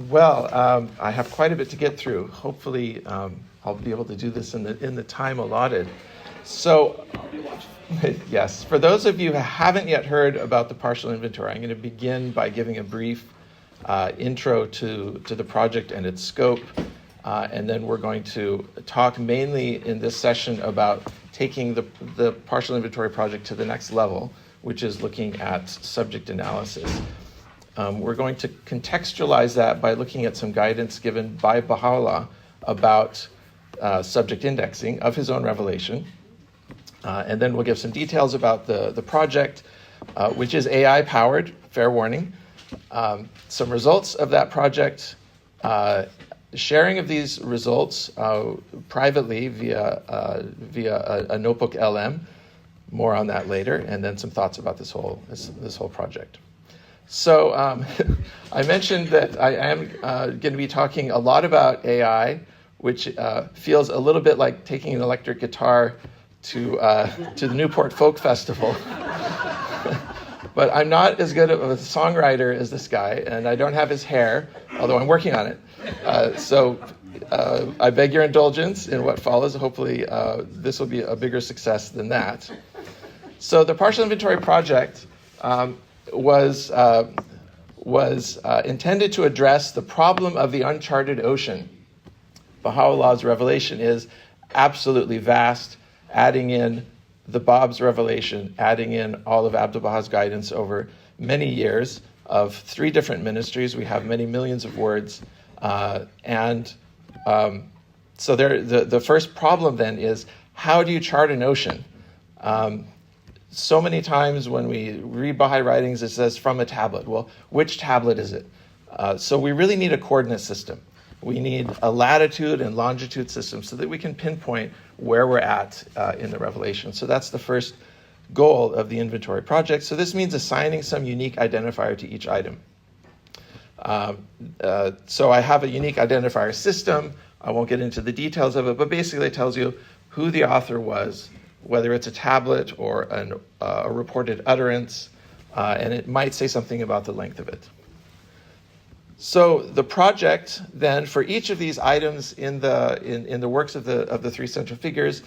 Well, I have quite a bit to get through. Hopefully, I'll be able to do this in the time allotted. So, yes, for those of you who haven't yet heard about the partial inventory, I'm going to begin by giving a brief intro to the project and its scope, and then we're going to talk mainly in this session about taking the partial inventory project to the next level, which is looking at subject analysis. We're going to contextualize that by looking at some guidance given by Baha'u'llah about subject indexing of his own revelation. And then we'll give some details about the project, which is AI-powered, fair warning. Some results of that project, sharing of these results privately via a notebook LM. More on that later, and then some thoughts about this whole project. So I mentioned that I am going to be talking a lot about AI, which feels a little bit like taking an electric guitar to the Newport Folk Festival. But I'm not as good of a songwriter as this guy, and I don't have his hair, although I'm working on it. So I beg your indulgence in what follows. Hopefully this will be a bigger success than that. So the partial inventory project was intended to address the problem of the uncharted ocean. Baha'u'llah's revelation is absolutely vast, adding in the Bab's revelation, adding in all of Abdu'l-Baha's guidance over many years of 3 different ministries. We have many millions of words. So the first problem then is, how do you chart an ocean? So many times when we read Baha'i writings, it says from a tablet. Well, which tablet is it? So we really need a coordinate system. We need a latitude and longitude system so that we can pinpoint where we're at in the revelation. So that's the first goal of the inventory project. So this means assigning some unique identifier to each item. So I have a unique identifier system. I won't get into the details of it, but basically it tells you who the author was, whether it's a tablet or a reported utterance, and it might say something about the length of it. So the project then, for each of these items in the works of the 3 central figures,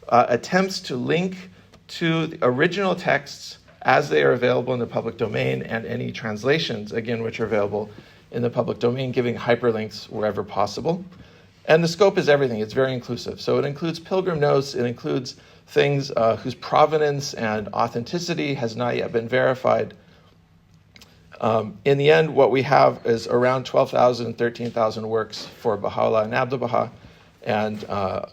attempts to link to the original texts as they are available in the public domain, and any translations, again, which are available in the public domain, giving hyperlinks wherever possible. And the scope is everything. It's very inclusive. So it includes pilgrim notes. It includes things whose provenance and authenticity has not yet been verified. In the end, what we have is around 12,000, 13,000 works for Baha'u'llah and Abdu'l-Baha, and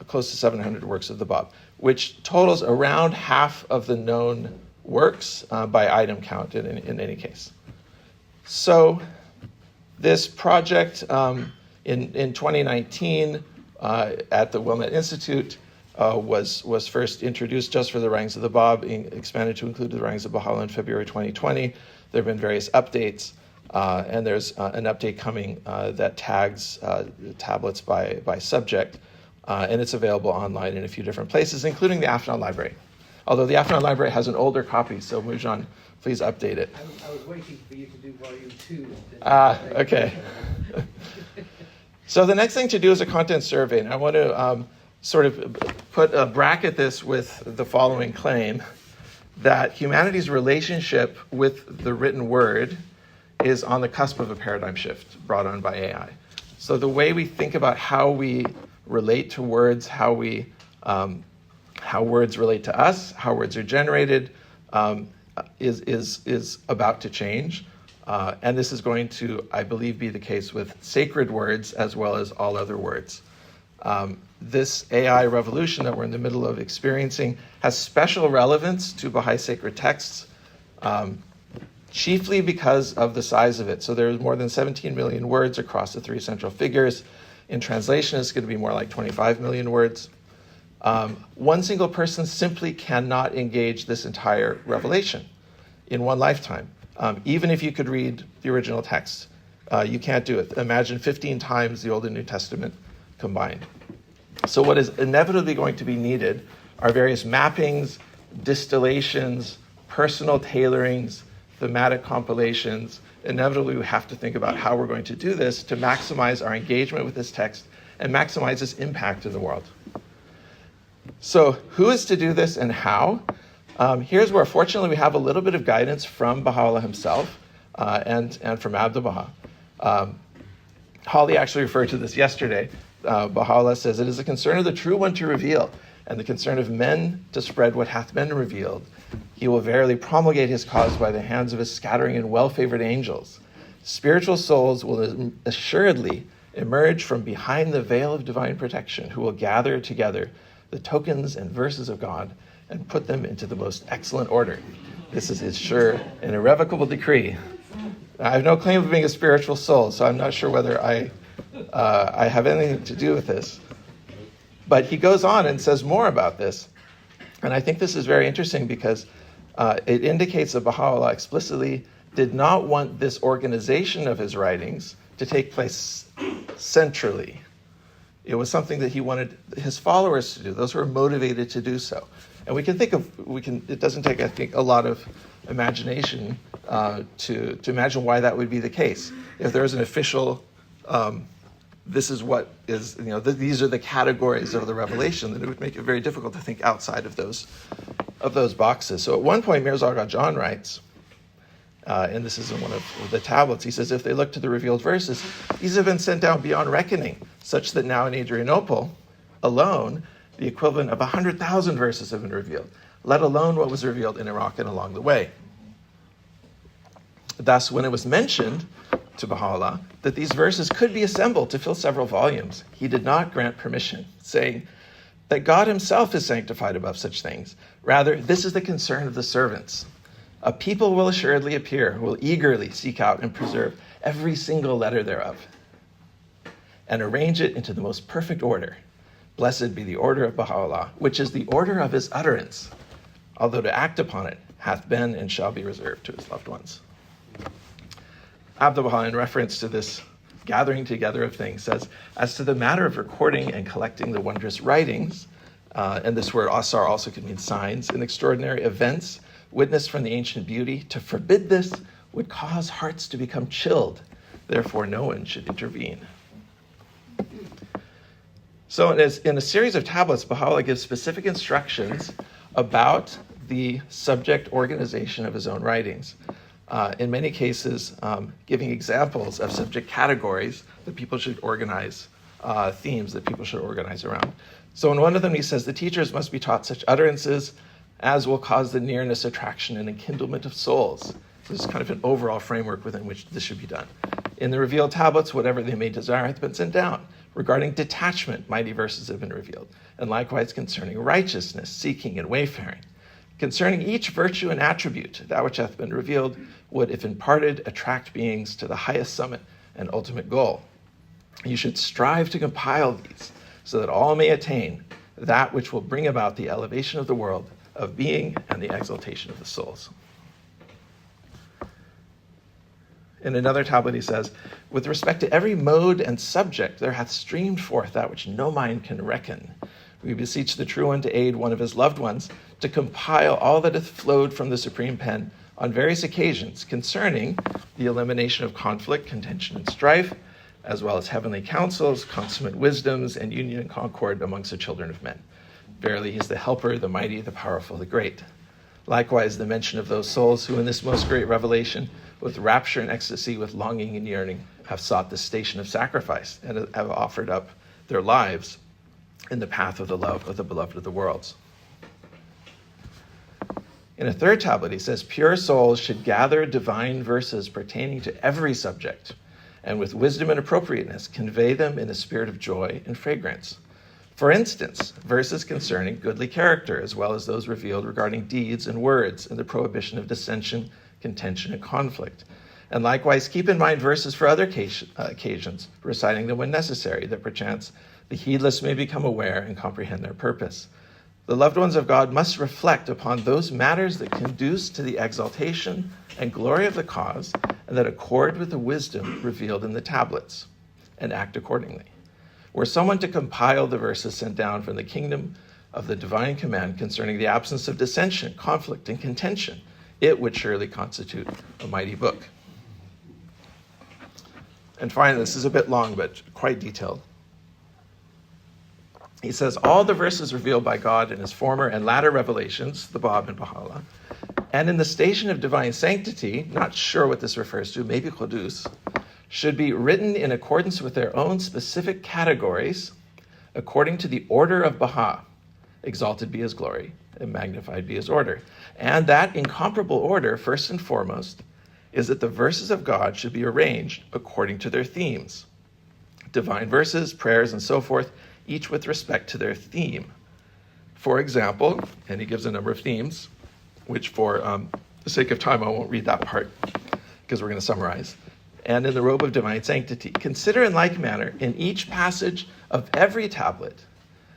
close to 700 works of the Bab, which totals around half of the known works by item count in any case. So this project in 2019 at the Wilmette Institute was first introduced just for the writings of the Bab, expanded to include the writings of Baha'u'llah in February 2020. There have been various updates, and there's an update coming that tags tablets by subject, and it's available online in a few different places, including the Afnan Library. Although the Afnan Library has an older copy, so Mujan, please update it. I was waiting for you to do volume 2. Okay. So the next thing to do is a content survey, and I want to sort of bracket this with the following claim, that humanity's relationship with the written word is on the cusp of a paradigm shift brought on by AI. So the way we think about how we relate to words, how words relate to us, how words are generated, is about to change. And this is going to, I believe, be the case with sacred words as well as all other words. This AI revolution that we're in the middle of experiencing has special relevance to Baha'i sacred texts, chiefly because of the size of it. So there's more than 17 million words across the 3 central figures. In translation, it's going to be more like 25 million words. One single person simply cannot engage this entire revelation in one lifetime. Even if you could read the original text, you can't do it. Imagine 15 times the Old and New Testament combined. So what is inevitably going to be needed are various mappings, distillations, personal tailorings, thematic compilations, inevitably we have to think about how we're going to do this to maximize our engagement with this text and maximize its impact in the world. So who is to do this and how? Here's where, fortunately, we have a little bit of guidance from Baha'u'llah himself and from Abdu'l-Baha. Holly actually referred to this yesterday. Baha'u'llah says, "It is the concern of the true one to reveal, and the concern of men to spread what hath been revealed. He will verily promulgate his cause by the hands of his scattering and well-favored angels. Spiritual souls will assuredly emerge from behind the veil of divine protection, who will gather together the tokens and verses of God and put them into the most excellent order. This is his sure and irrevocable decree." I have no claim of being a spiritual soul, so I'm not sure whether I have anything to do with this. But he goes on and says more about this. And I think this is very interesting because it indicates that Baha'u'llah explicitly did not want this organization of his writings to take place centrally. It was something that he wanted his followers to do, those who were motivated to do so. And it doesn't take, I think, a lot of imagination to imagine why that would be the case. If there is an official, this is what is, these are the categories of the revelation, then it would make it very difficult to think outside of those boxes. So at one point, Mirza Agha Jan writes, and this is in one of the tablets, he says, "If they look to the revealed verses, these have been sent down beyond reckoning, such that now in Adrianople alone, the equivalent of 100,000 verses have been revealed, let alone what was revealed in Iraq and along the way." Thus, when it was mentioned to Baha'u'llah that these verses could be assembled to fill several volumes, he did not grant permission, saying that God himself is sanctified above such things. Rather, this is the concern of the servants. A people will assuredly appear who will eagerly seek out and preserve every single letter thereof and arrange it into the most perfect order. Blessed be the order of Baha'u'llah, which is the order of his utterance, although to act upon it hath been and shall be reserved to his loved ones. Abdu'l-Baha, in reference to this gathering together of things, says, "As to the matter of recording and collecting the wondrous writings," and this word asar also could mean signs, "and extraordinary events witnessed from the ancient beauty, to forbid this would cause hearts to become chilled. Therefore, no one should intervene." So in a series of tablets, Baha'u'llah gives specific instructions about the subject organization of his own writings. In many cases, giving examples of subject categories that people should organize, themes that people should organize around. So in one of them, he says, "The teachers must be taught such utterances as will cause the nearness, attraction, and enkindlement of souls." So this is kind of an overall framework within which this should be done. "In the revealed tablets, whatever they may desire hath been sent down. Regarding detachment, mighty verses have been revealed, and likewise concerning righteousness, seeking, and wayfaring. Concerning each virtue and attribute, that which hath been revealed would, if imparted, attract beings to the highest summit and ultimate goal. You should strive to compile these, so that all may attain that which will bring about the elevation of the world of being and the exaltation of the souls." In another tablet he says, "With respect to every mode and subject, there hath streamed forth that which no mind can reckon. We beseech the true one to aid one of his loved ones to compile all that hath flowed from the supreme pen on various occasions concerning the elimination of conflict, contention, and strife, as well as heavenly counsels, consummate wisdoms, and union and concord amongst the children of men. Verily, he is the helper, the mighty, the powerful, the great. Likewise, the mention of those souls who in this most great revelation, with rapture and ecstasy, with longing and yearning, have sought the station of sacrifice and have offered up their lives in the path of the love of the beloved of the worlds." In a third tablet, he says, "Pure souls should gather divine verses pertaining to every subject, and with wisdom and appropriateness convey them in a spirit of joy and fragrance. For instance, verses concerning goodly character, as well as those revealed regarding deeds and words and the prohibition of dissension, contention, and conflict. And likewise keep in mind verses for other occasions, reciting them when necessary, that perchance the heedless may become aware and comprehend their purpose. The loved ones of God must reflect upon those matters that conduce to the exaltation and glory of the cause, and that accord with the wisdom revealed in the tablets, and act accordingly. Were someone to compile the verses sent down from the kingdom of the divine command concerning the absence of dissension, conflict, and contention, it would surely constitute a mighty book." And finally, this is a bit long, but quite detailed. He says, all the verses revealed by God in his former and latter revelations, the Bab and Baha'u'llah, and in the station of divine sanctity, not sure what this refers to, maybe Qudus, should be written in accordance with their own specific categories, according to the order of Baha, exalted be his glory, and magnified be his order. And that incomparable order, first and foremost, is that the verses of God should be arranged according to their themes. Divine verses, prayers, and so forth, each with respect to their theme. For example, and he gives a number of themes, which for the sake of time, I won't read that part because we're going to summarize. And in the robe of divine sanctity, consider in like manner in each passage of every tablet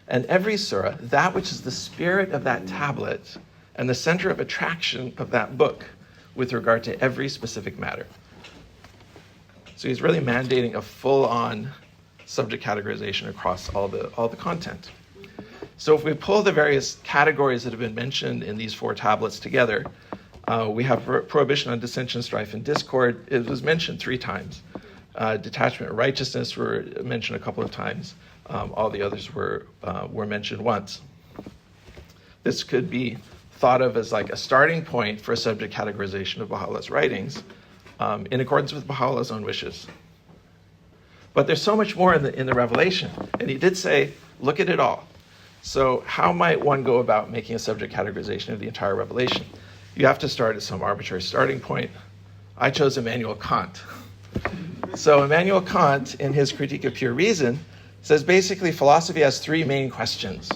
and every surah that which is the spirit of that tablet and the center of attraction of that book with regard to every specific matter. So he's really mandating a full-on subject categorization across all the content. So if we pull the various categories that have been mentioned in these 4 tablets together, we have prohibition on dissension, strife, and discord. It was mentioned 3 times. Detachment and righteousness were mentioned a couple of times. All the others were mentioned once. This could be thought of as like a starting point for a subject categorization of Baha'u'llah's writings in accordance with Baha'u'llah's own wishes. But there's so much more in the revelation. And he did say, look at it all. So how might one go about making a subject categorization of the entire revelation? You have to start at some arbitrary starting point. I chose Immanuel Kant. So Immanuel Kant, in his Critique of Pure Reason, says basically philosophy has 3 main questions.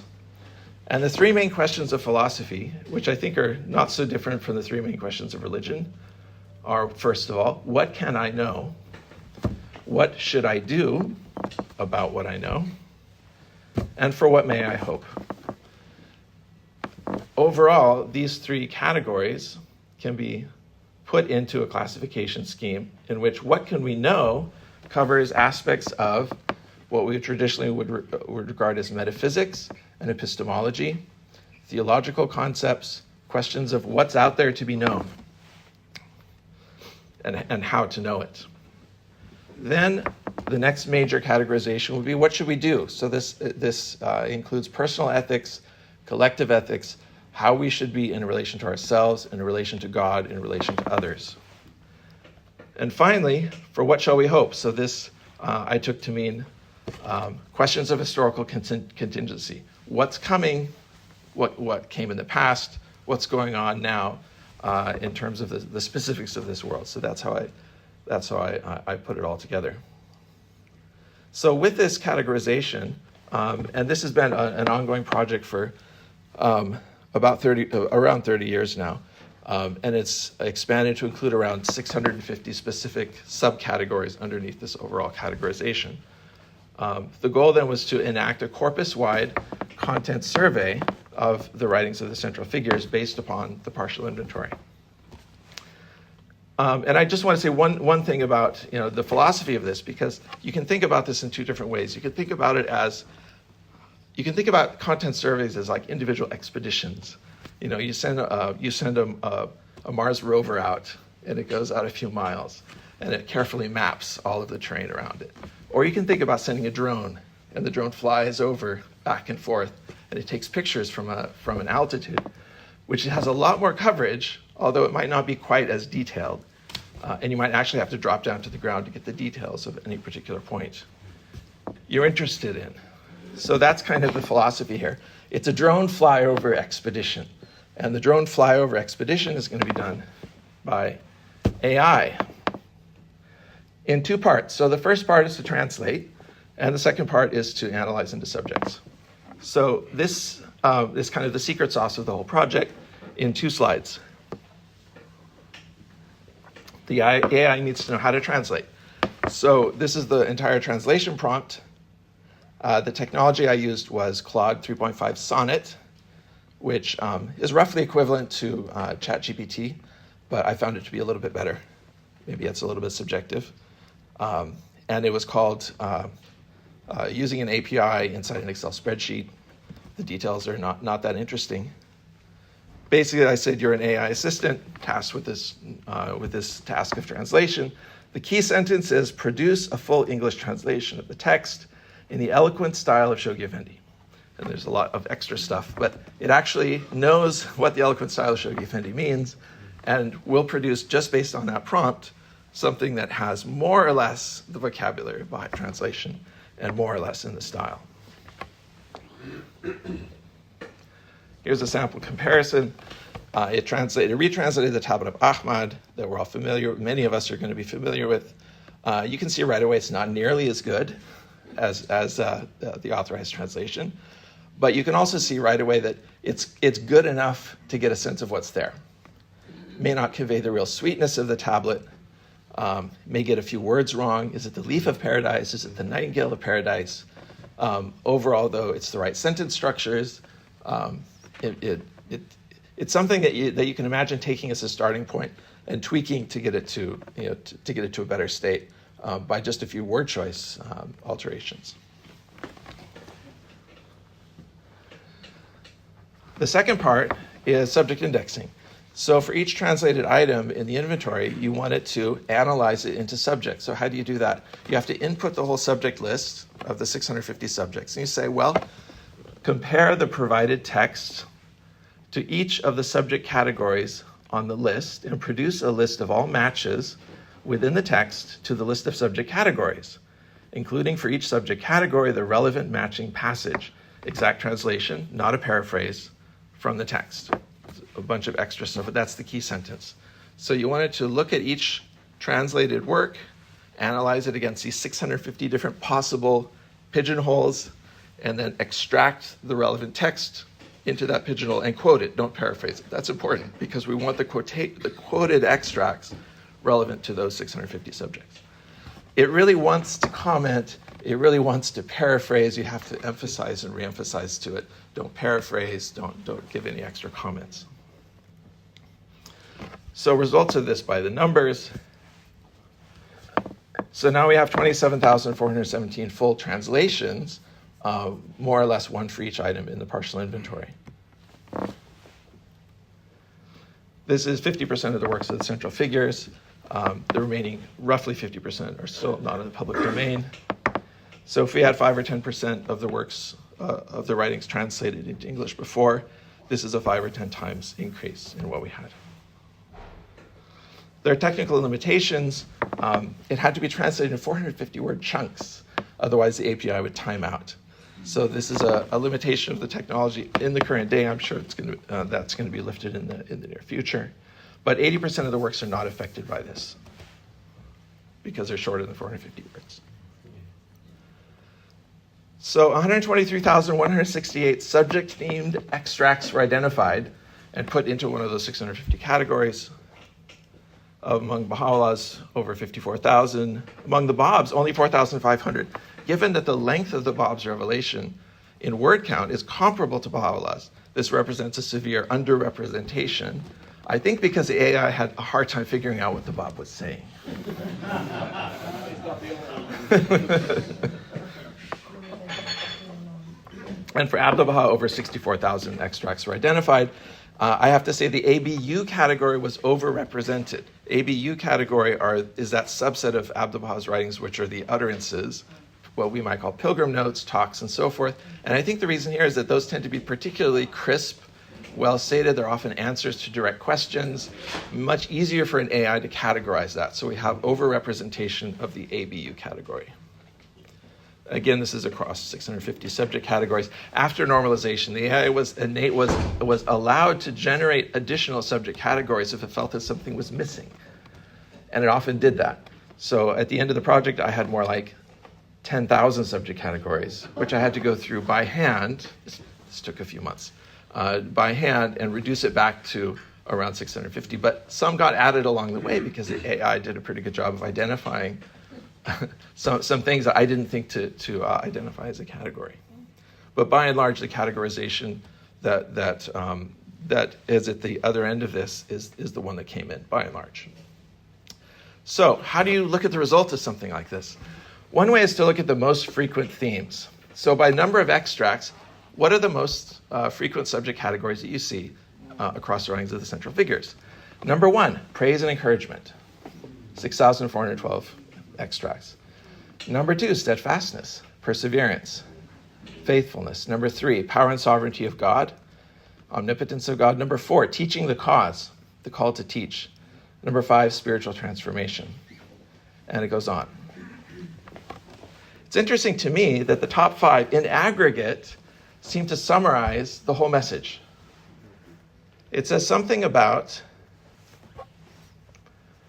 And the 3 main questions of philosophy, which I think are not so different from the 3 main questions of religion, are, first of all, what can I know? What should I do about what I know? And for what may I hope? Overall, these 3 categories can be put into a classification scheme in which what can we know covers aspects of what we traditionally would regard as metaphysics and epistemology, theological concepts, questions of what's out there to be known, and how to know it. Then the next major categorization would be what should we do? So this includes personal ethics, collective ethics, how we should be in relation to ourselves, in relation to God, in relation to others. And finally, for what shall we hope? So this I took to mean questions of historical contingency. What's coming? What came in the past? What's going on now in terms of the specifics of this world? So that's how I put it all together. So with this categorization, and this has been an ongoing project for around 30 years now, and it's expanded to include around 650 specific subcategories underneath this overall categorization. The goal then was to enact a corpus-wide content survey of the writings of the central figures based upon the partial inventory. And I just want to say one thing about the philosophy of this, because you can think about this in 2 different ways. You can think about content surveys as like individual expeditions. You send a Mars rover out, and it goes out a few miles, and it carefully maps all of the terrain around it. Or you can think about sending a drone, and the drone flies over back and forth, and it takes pictures from an altitude, which has a lot more coverage, although it might not be quite as detailed. And you might actually have to drop down to the ground to get the details of any particular point you're interested in. So that's kind of the philosophy here. It's a drone flyover expedition. And the drone flyover expedition is going to be done by AI in 2 parts. So the first part is to translate, and the second part is to analyze into subjects. So this is kind of the secret sauce of the whole project in 2 slides. The AI needs to know how to translate. So this is the entire translation prompt. The technology I used was Claude 3.5 Sonnet, which is roughly equivalent to ChatGPT, but I found it to be a little bit better. Maybe it's a little bit subjective. And it was called using an API inside an Excel spreadsheet. The details are not that interesting. Basically, I said you're an AI assistant tasked with this task of translation. The key sentence is, produce a full English translation of the text in the eloquent style of Shoghi Effendi. And there's a lot of extra stuff, but it actually knows what the eloquent style of Shoghi Effendi means, and will produce, just based on that prompt, something that has more or less the vocabulary of Baha'i translation and more or less in the style. Here's a sample comparison. It retranslated the Tablet of Ahmad that we're all familiar with. Many of us are going to be familiar with. You can see right away it's not nearly as good as the authorized translation, but you can also see right away that it's good enough to get a sense of what's there. May not convey the real sweetness of the tablet. May get a few words wrong. Is it the leaf of paradise? Is it the nightingale of paradise? Overall, though, it's the right sentence structures. It's something that you can imagine taking as a starting point and tweaking to get it to a better state by just a few word choice alterations. The second part is subject indexing. So for each translated item in the inventory, you want it to analyze it into subjects. So how do you do that? You have to input the whole subject list of the 650 subjects. And you say, well, compare the provided text to each of the subject categories on the list and produce a list of all matches within the text to the list of subject categories, including for each subject category the relevant matching passage, exact translation, not a paraphrase, from the text. A bunch of extra stuff, but that's the key sentence. So you wanted to look at each translated work, analyze it against these 650 different possible pigeonholes, and then extract the relevant text into that pigeonhole and quote it. Don't paraphrase it. That's important because we want the quoted extracts relevant to those 650 subjects. It really wants to comment. It really wants to paraphrase. You have to emphasize and reemphasize to it. Don't paraphrase. Don't give any extra comments. So results of this by the numbers. So now we have 27,417 full translations, more or less one for each item in the partial inventory. This is 50% of the works of the central figures. The remaining roughly 50% are still not in the public domain. So if we had 5 or 10% of the works of the writings translated into English before, this is a 5 or 10 times increase in what we had. There are technical limitations. It had to be translated in 450-word chunks, otherwise the API would time out. So this is a limitation of the technology in the current day. I'm sure that's going to be lifted in the near future. But 80% of the works are not affected by this because they're shorter than 450 words. So 123,168 subject-themed extracts were identified and put into one of those 650 categories. Among Baha'u'llahs, over 54,000. Among the Babs, only 4,500. Given that the length of the Bab's revelation in word count is comparable to Baha'u'llah's, this represents a severe underrepresentation, I think because the AI had a hard time figuring out what the Bab was saying. And for Abdu'l-Baha, over 64,000 extracts were identified. I have to say the ABU category was overrepresented. ABU category is that subset of Abdu'l-Baha's writings, which are the utterances, what we might call pilgrim notes, talks, and so forth. And I think the reason here is that those tend to be particularly crisp, well stated. They're often answers to direct questions. Much easier for an AI to categorize that. So we have overrepresentation of the ABU category. Again, this is across 650 subject categories. After normalization, the AI was allowed to generate additional subject categories if it felt that something was missing. And it often did that. So at the end of the project, I had more like 10,000 subject categories, which I had to go through by hand. This took a few months. By hand and reduce it back to around 650. But some got added along the way because the AI did a pretty good job of identifying some things that I didn't think to identify as a category. But by and large, the categorization that is at the other end of this is the one that came in, by and large. So how do you look at the result of something like this? One way is to look at the most frequent themes. So by number of extracts, what are the most frequent subject categories that you see across the writings of the central figures? Number 1, praise and encouragement. 6,412 extracts. Number 2, steadfastness, perseverance, faithfulness. Number 3, power and sovereignty of God, omnipotence of God. Number 4, teaching the cause, the call to teach. Number 5, spiritual transformation. And it goes on. It's interesting to me that the top 5 in aggregate seem to summarize the whole message. It says something about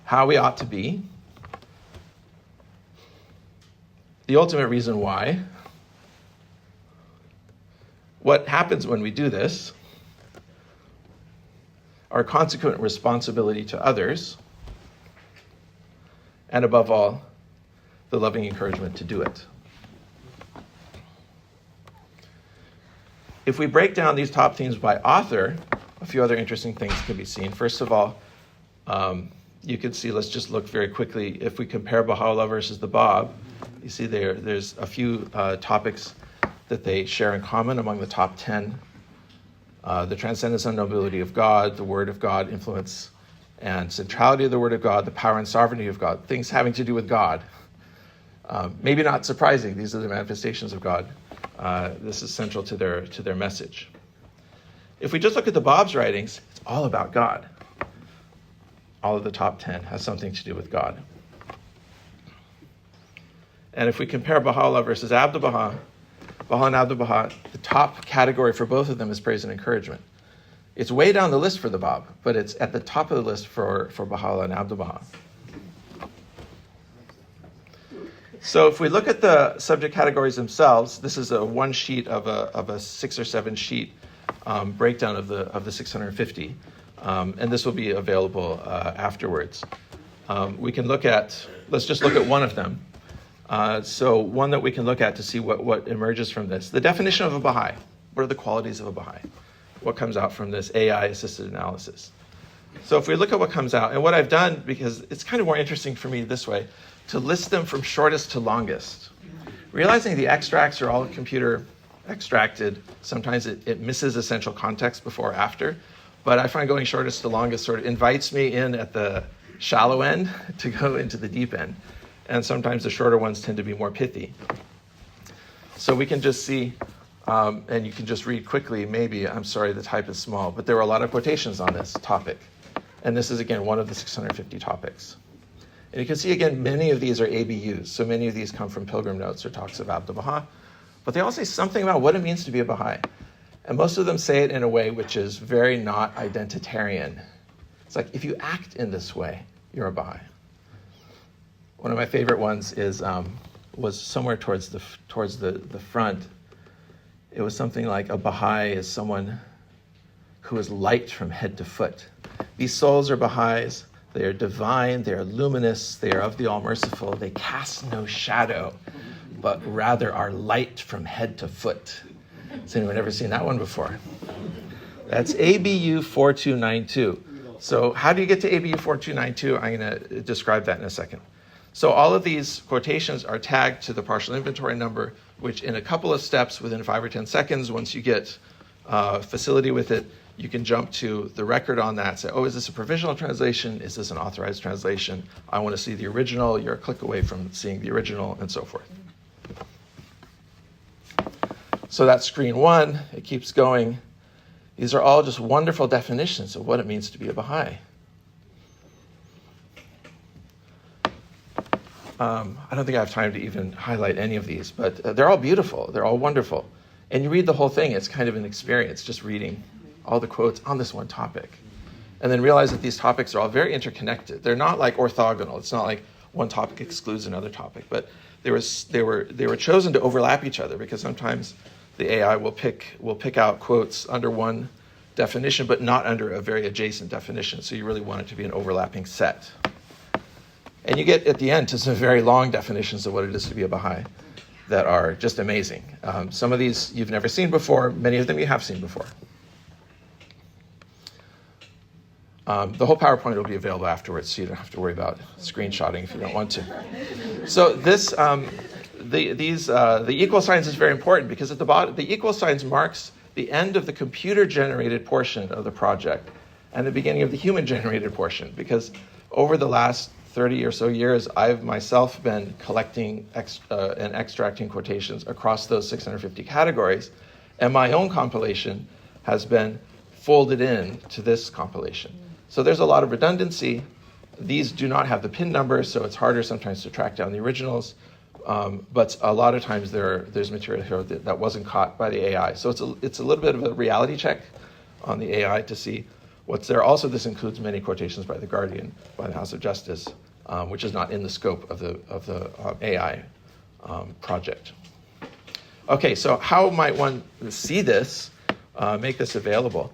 how we ought to be, the ultimate reason why, what happens when we do this, our consequent responsibility to others, and above all, the loving encouragement to do it. If we break down these top themes by author, a few other interesting things can be seen. First of all, you can see, let's just look very quickly, if we compare Baha'u'llah versus the Bab, you see there's a few topics that they share in common among the top 10. The transcendence and nobility of God, the Word of God, influence and centrality of the Word of God, the power and sovereignty of God, things having to do with God. Maybe not surprising, these are the manifestations of God. This is central to their message. If we just look at the Bab's writings, it's all about God. All of the top 10 has something to do with God. And if we compare Baha'u'llah versus Abdu'l-Baha, Baha and Abdu'l-Baha, the top category for both of them is praise and encouragement. It's way down the list for the Bab, but it's at the top of the list for Baha'u'llah and Abdu'l-Baha. So if we look at the subject categories themselves, this is a one sheet of a 6 or 7 sheet breakdown of the 650, and this will be available afterwards. We can let's just look at one of them. So one that we can look at to see what emerges from this. The definition of a Baha'i. What are the qualities of a Baha'i? What comes out from this AI-assisted analysis? So if we look at what comes out, and what I've done, because it's kind of more interesting for me this way, to list them from shortest to longest. Realizing the extracts are all computer extracted, sometimes it misses essential context before or after, but I find going shortest to longest sort of invites me in at the shallow end to go into the deep end. And sometimes the shorter ones tend to be more pithy. So we can just see, and you can just read quickly, maybe, I'm sorry, the type is small, but there were a lot of quotations on this topic. And this is, again, one of the 650 topics. And you can see, again, many of these are ABUs. So many of these come from Pilgrim Notes or talks of Abdu'l-Baha. But they all say something about what it means to be a Baha'i. And most of them say it in a way which is very not identitarian. It's like, if you act in this way, you're a Baha'i. One of my favorite ones was somewhere towards the front. It was something like, a Baha'i is someone who is light from head to foot. These souls are Baha'is. They are divine, they are luminous, they are of the all-merciful. They cast no shadow, but rather are light from head to foot. Has anyone ever seen that one before? That's ABU 4292. So how do you get to ABU 4292? I'm going to describe that in a second. So all of these quotations are tagged to the partial inventory number, which in a couple of steps within 5 or 10 seconds, once you get facility with it, you can jump to the record on that, say, oh, is this a provisional translation? Is this an authorized translation? I want to see the original. You're a click away from seeing the original, and so forth. So that's screen 1. It keeps going. These are all just wonderful definitions of what it means to be a Baha'i. I don't think I have time to even highlight any of these, but they're all beautiful. They're all wonderful. And you read the whole thing, it's kind of an experience just reading all the quotes on this one topic. And then realize that these topics are all very interconnected. They're not like orthogonal. It's not like one topic excludes another topic, but they were chosen to overlap each other, because sometimes the AI will pick out quotes under one definition, but not under a very adjacent definition. So you really want it to be an overlapping set. And you get at the end to some very long definitions of what it is to be a Baha'i that are just amazing. Some of these you've never seen before. Many of them you have seen before. The whole PowerPoint will be available afterwards, so you don't have to worry about screenshotting if you don't want to. So this, the equal signs is very important, because at the bottom, the equal signs marks the end of the computer-generated portion of the project and the beginning of the human-generated portion, because over the last 30 or so years, I've myself been collecting and extracting quotations across those 650 categories, and my own compilation has been folded in to this compilation. So there's a lot of redundancy. These do not have the pin number, so it's harder sometimes to track down the originals. But a lot of times there's material here that wasn't caught by the AI. So it's a little bit of a reality check on the AI to see what's there. Also, this includes many quotations by The Guardian, by the House of Justice, which is not in the scope of the AI project. Okay, so how might one see this, make this available?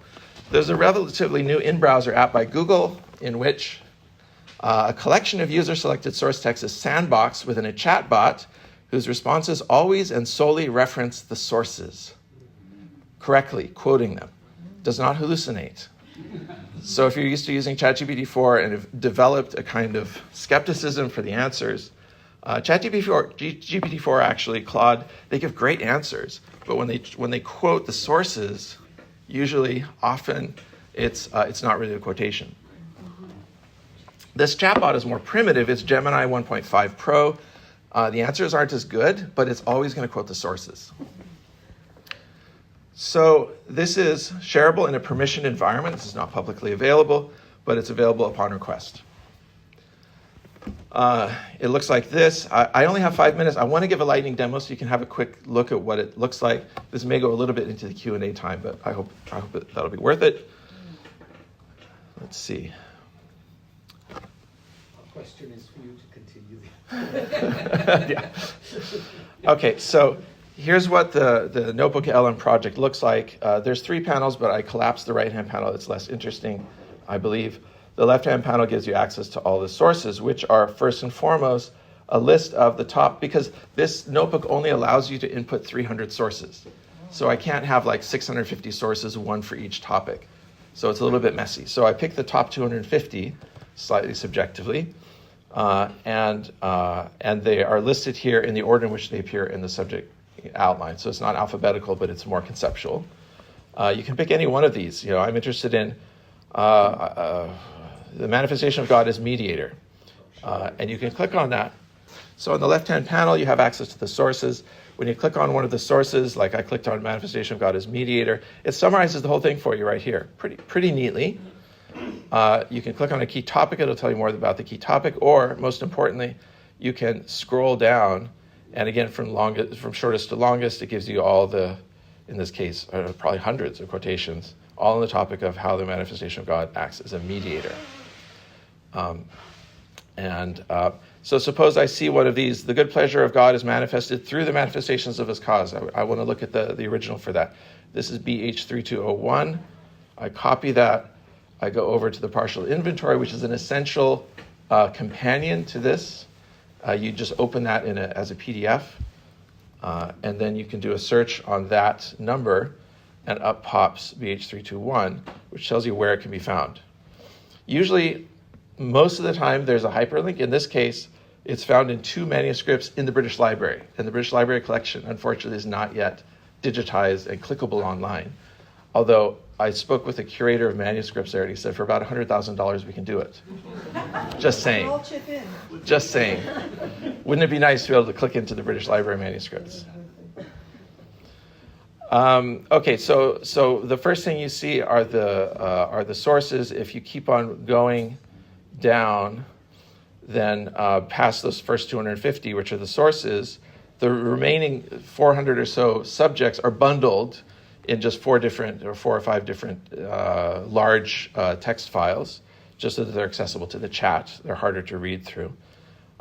There's a relatively new in-browser app by Google in which a collection of user-selected source text is sandboxed within a chatbot whose responses always and solely reference the sources correctly, quoting them. Does not hallucinate. So if you're used to using ChatGPT-4 and have developed a kind of skepticism for the answers, GPT-4 actually, Claude, they give great answers, but when they quote the sources, usually, often, it's not really a quotation. This chatbot is more primitive. It's Gemini 1.5 Pro. The answers aren't as good, but it's always going to quote the sources. So this is shareable in a permissioned environment. This is not publicly available, but it's available upon request. It looks like this. I only have 5 minutes. I want to give a lightning demo so you can have a quick look at what it looks like. This may go a little bit into the Q&A time, but I hope that'll be worth it. Let's see. Question is for you to continue. Yeah. Okay, so here's what the Notebook LM project looks like. There's 3 panels, but I collapsed the right-hand panel. It's less interesting, I believe. The left-hand panel gives you access to all the sources, which are first and foremost a list of the top, because this notebook only allows you to input 300 sources. So I can't have like 650 sources, one for each topic. So it's a little bit messy. So I picked the top 250, slightly subjectively, and they are listed here in the order in which they appear in the subject outline. So it's not alphabetical, but it's more conceptual. You can pick any one of these. I'm interested in the manifestation of God as mediator, and you can click on that. So on the left-hand panel, you have access to the sources. When you click on one of the sources, like I clicked on manifestation of God as mediator, it summarizes the whole thing for you right here, pretty neatly. You can click on a key topic. It'll tell you more about the key topic, or most importantly, you can scroll down, and again, from shortest to longest, it gives you all the, in this case, probably hundreds of quotations, all on the topic of how the manifestation of God acts as a mediator. So suppose I see one of these. The good pleasure of God is manifested through the manifestations of his cause. I want to look at the original for that. This is BH3201. I copy that. I go over to the partial inventory, which is an essential companion to this. You just open that as a PDF, and then you can do a search on that number, and up pops BH321, which tells you where it can be found. Usually, most of the time, there's a hyperlink. In this case, it's found in 2 manuscripts in the British Library. And the British Library collection, unfortunately, is not yet digitized and clickable online. Although I spoke with a curator of manuscripts there, and he said for about $100,000 we can do it. Just saying. I'll chip in. Just saying. Wouldn't it be nice to be able to click into the British Library manuscripts? Okay, so the first thing you see are the sources. If you keep on going down, then past those first 250, which are the sources, the remaining 400 or so subjects are bundled in just 4 or 5 different large text files, just so that they're accessible to the chat. They're harder to read through.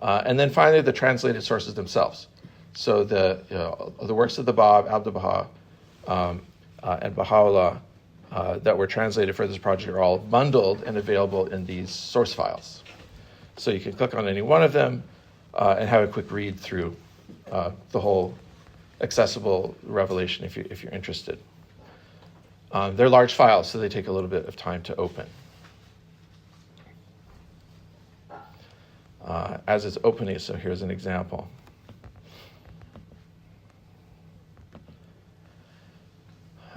And then finally, the translated sources themselves. So the works of the Bab, Abdu'l-Baha, and Baha'u'llah that were translated for this project are all bundled and available in these source files. So you can click on any one of them and have a quick read through the whole accessible revelation if you're interested. They're large files, so they take a little bit of time to open. As it's opening, so here's an example.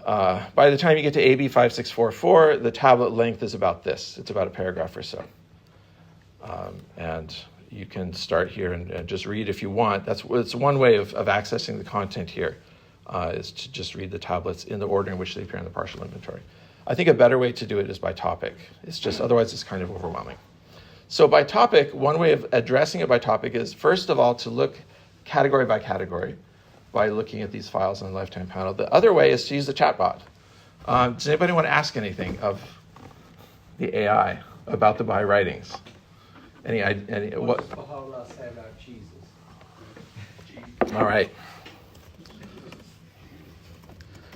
By the time you get to AB 5644, the tablet length is about this. It's about a paragraph or so. And you can start here and just read if you want. It's one way of accessing the content here, is to just read the tablets in the order in which they appear in the partial inventory. I think a better way to do it is by topic. It's just, otherwise it's kind of overwhelming. So by topic, one way of addressing it by topic is, first of all, to look category by category by looking at these files on the left-hand panel. The other way is to use the chatbot. Does anybody want to ask anything of the AI about the Baha'i writings? What does Baha'u'llah say about Jesus? All right.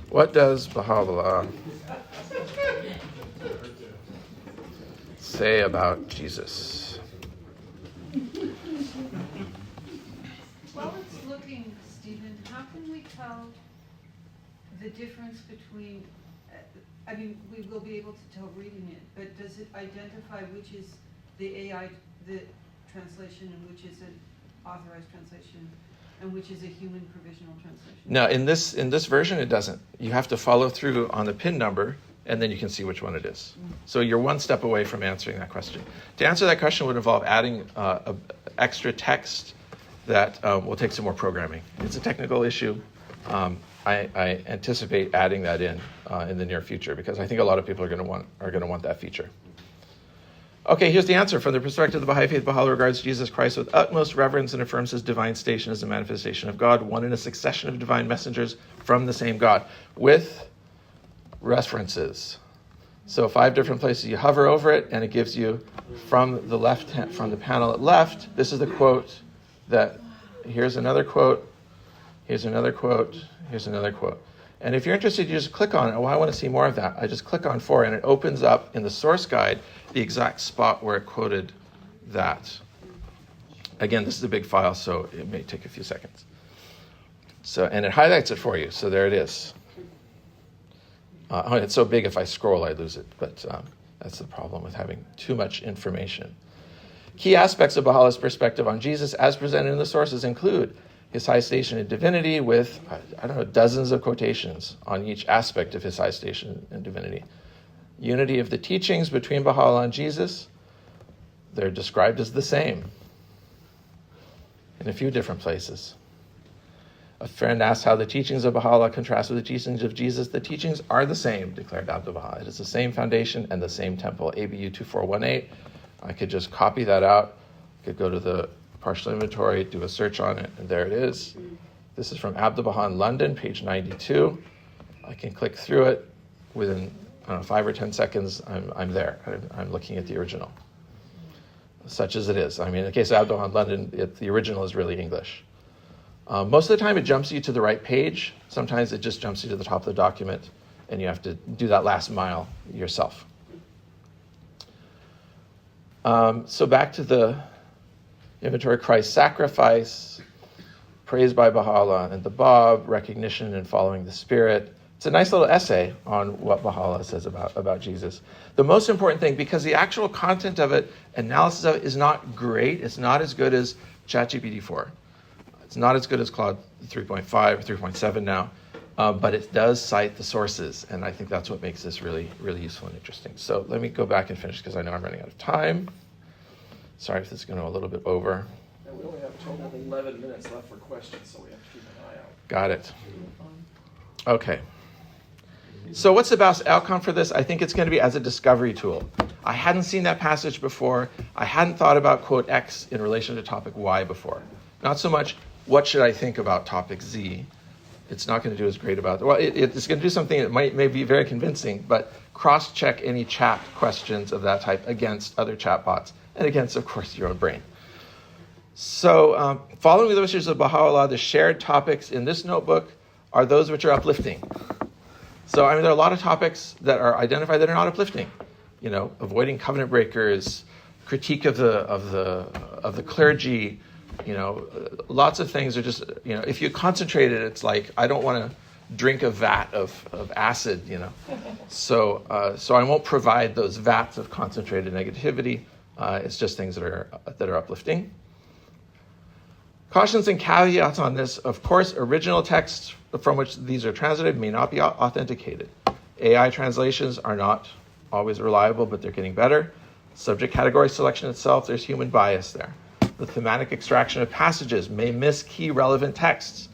What does Baha'u'llah say about Jesus? While it's looking, Stephen, how can we tell the difference between, we will be able to tell reading it, but does it identify which is the AI, the translation, and which is an authorized translation, and which is a human provisional translation? No, in this version, it doesn't. You have to follow through on the PIN number, and then you can see which one it is. So you're one step away from answering that question. To answer that question would involve adding extra text that will take some more programming. It's a technical issue. I anticipate adding that in the near future, because I think a lot of people are going to want that feature. Okay, here's the answer. From the perspective of the Baha'i faith, Baha'u'llah regards Jesus Christ with utmost reverence and affirms his divine station as a manifestation of God, one in a succession of divine messengers from the same God, with references. So 5 different places. You hover over it, and it gives you from the panel at left. This is the quote that. Here's another quote. Here's another quote. Here's another quote. And if you're interested, you just click on it. Oh, I want to see more of that. I just click on 4, and it opens up in the source guide the exact spot where it quoted that. Again, this is a big file, so it may take a few seconds. And it highlights it for you. So there it is. It's so big, if I scroll, I lose it. But that's the problem with having too much information. Key aspects of Baha'u'llah's perspective on Jesus, as presented in the sources, include his high station in divinity with, dozens of quotations on each aspect of his high station in divinity. Unity of the teachings between Baha'u'llah and Jesus, they're described as the same in a few different places. A friend asked how the teachings of Baha'u'llah contrast with the teachings of Jesus. The teachings are the same, declared Abdu'l-Baha. It is the same foundation and the same temple, ABU 2418. I could just copy that out. I could go to the partial inventory, do a search on it, and there it is. This is from Abdu'l-Baha in London, page 92. I can click through it. Within 5 or 10 seconds, I'm there. I'm looking at the original, such as it is. In the case of Abdu'l-Baha in London, the original is really English. Most of the time, it jumps you to the right page. Sometimes it just jumps you to the top of the document, and you have to do that last mile yourself. So back to the inventory: Christ's sacrifice, praise by Baha'u'llah and the Bab, recognition and following the Spirit. It's a nice little essay on what Baha'u'llah says about Jesus. The most important thing, because the actual content of it, analysis of it, is not great. It's not as good as ChatGPT 4. It's not as good as Claude 3.5 or 3.7 now, but it does cite the sources, and I think that's what makes this really, really useful and interesting. So let me go back and finish, because I know I'm running out of time. Sorry if this is going to go a little bit over. And we only have a total of 11 minutes left for questions, so we have to keep an eye out. Got it. Okay. So what's the best outcome for this? I think it's going to be as a discovery tool. I hadn't seen that passage before. I hadn't thought about quote X in relation to topic Y before. Not so much, what should I think about topic Z? It's not going to do as great about, it's going to do something that may be very convincing, but cross-check any chat questions of that type against other chatbots and against, of course, your own brain. So following the wishes of Baha'u'llah, the shared topics in this notebook are those which are uplifting. So, there are a lot of topics that are identified that are not uplifting. Avoiding covenant breakers, critique of the clergy. Lots of things are just, if you concentrate it, it's like, I don't want to drink a vat of acid, So I won't provide those vats of concentrated negativity. It's just things that are uplifting. Cautions and caveats on this: of course, original texts from which these are translated may not be authenticated. AI translations are not always reliable, but they're getting better. Subject category selection itself, there's human bias there. The thematic extraction of passages may miss key relevant texts.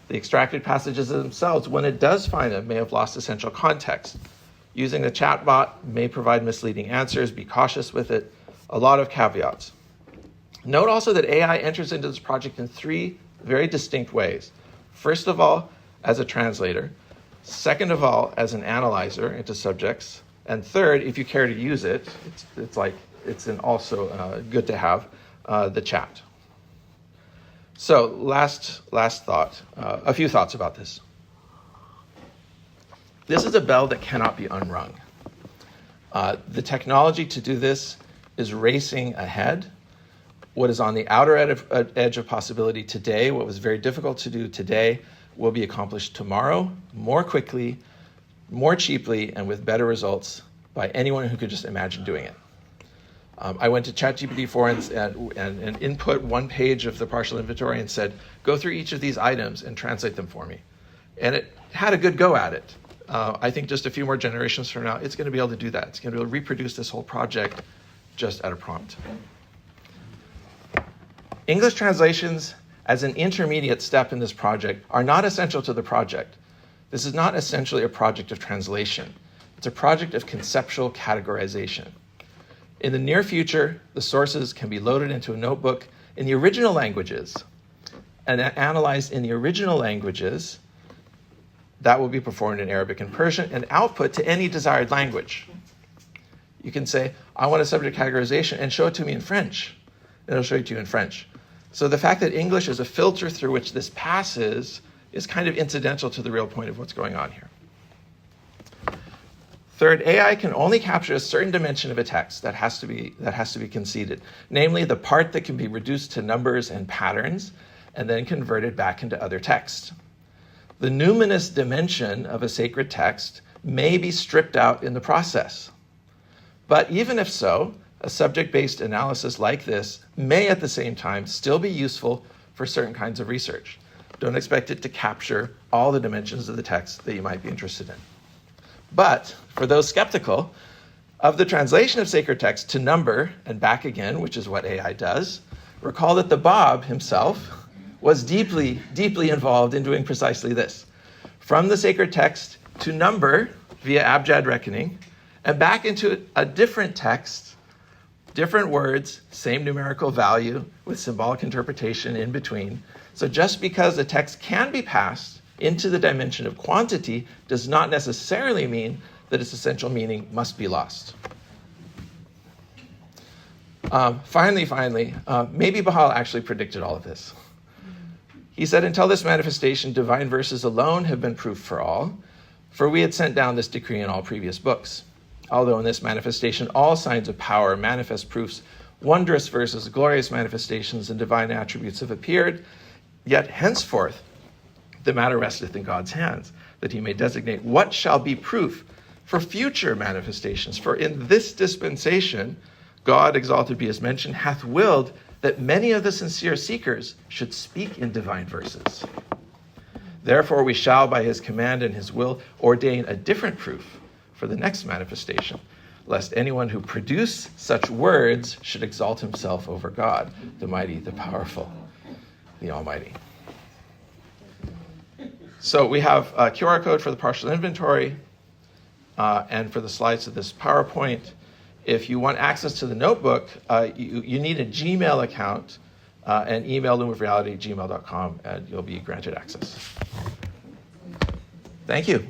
The extracted passages themselves, when it does find them, may have lost essential context. Using a chatbot may provide misleading answers. Be cautious with it. A lot of caveats. Note also that AI enters into this project in 3 very distinct ways. First of all, as a translator. Second of all, as an analyzer into subjects. And third, if you care to use it, it's also good to have the chat. So last thought, a few thoughts about this. This is a bell that cannot be unrung. The technology to do this is racing ahead. What is on the outer edge of possibility today, what was very difficult to do today, will be accomplished tomorrow, more quickly, more cheaply, and with better results by anyone who could just imagine doing it. I went to ChatGPT-4 and input 1 page of the partial inventory and said, go through each of these items and translate them for me. And it had a good go at it. I think just a few more generations from now, it's going to be able to do that. It's going to be able to reproduce this whole project just at a prompt. English translations as an intermediate step in this project are not essential to the project. This is not essentially a project of translation. It's a project of conceptual categorization. In the near future, the sources can be loaded into a notebook in the original languages and analyzed in the original languages. That will be performed in Arabic and Persian and output to any desired language. You can say, I want a subject categorization and show it to me in French. And it'll show it to you in French. So the fact that English is a filter through which this passes is kind of incidental to the real point of what's going on here. Third, AI can only capture a certain dimension of a text that has to be conceded, namely the part that can be reduced to numbers and patterns and then converted back into other text. The numinous dimension of a sacred text may be stripped out in the process. But even if so, a subject-based analysis like this may at the same time still be useful for certain kinds of research. Don't expect it to capture all the dimensions of the text that you might be interested in. But for those skeptical of the translation of sacred text to number and back again, which is what AI does, recall that the Bab himself was deeply, deeply involved in doing precisely this. From the sacred text to number via abjad reckoning, and back into a different text, different words, same numerical value with symbolic interpretation in between. So just because a text can be passed into the dimension of quantity does not necessarily mean that its essential meaning must be lost. Finally, maybe Baha'u'llah actually predicted all of this. He said, until this manifestation, divine verses alone have been proof for all, for we had sent down this decree in all previous books. Although in this manifestation all signs of power, manifest proofs, wondrous verses, glorious manifestations, and divine attributes have appeared, yet henceforth the matter resteth in God's hands, that he may designate what shall be proof for future manifestations. For in this dispensation, God, exalted be his mention, hath willed that many of the sincere seekers should speak in divine verses. Therefore we shall, by his command and his will, ordain a different proof for the next manifestation, lest anyone who produce such words should exalt himself over God, the mighty, the powerful, the Almighty. So we have a QR code for the partial inventory and for the slides of this PowerPoint. If you want access to the notebook, you need a Gmail account and email loomofreality@gmail.com, and you'll be granted access. Thank you.